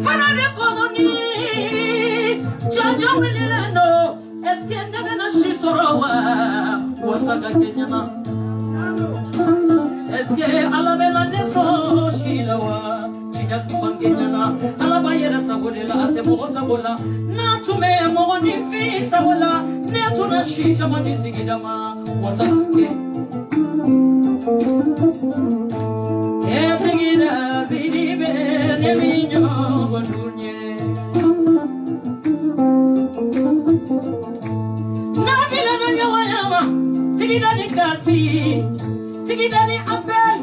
Fanade komoni Janjo wililano Eske ndegana shisorowa Wasaka kenyana Eske alabela neso shilawa Chinya kupangenyana Alabayera sabonela ate mogo sabola Natume mogo nifi sabola Netuna shisha maniti gidama Wasaka ke Etegida zidibe Neminyo gondunye Nabila no nyawayama Tigida ni kasi Tigida ni apel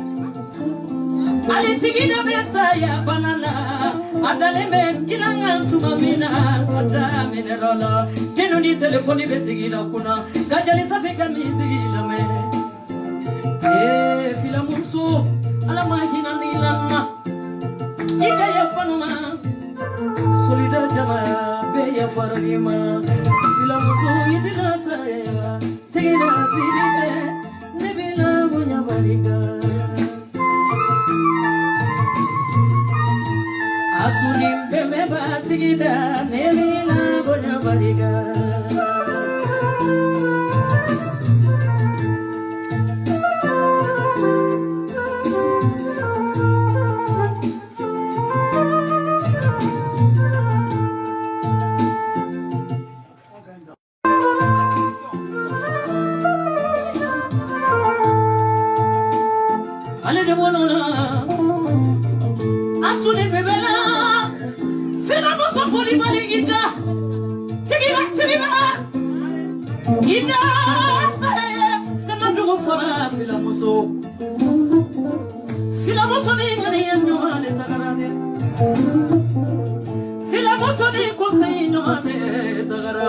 Ali tigida besaya banana Adale me kilangan tumamina Adame nerola Kenu ni telefoni betigida kuna Gajali safika mizigila me Filamuso ala mahina nilana ika ya fanuma solida jama be ya farima filamuso yidina saya tigina sidibe nebila munya bariga asulim beme batigida nebila munya bariga Ale de bonona asule bebela fela moso poli mali ida tegi basriba ida saye kana dugo fora fela moso ni ngani yanyo ale tagarade fela moso ni ko sayi no ale tagara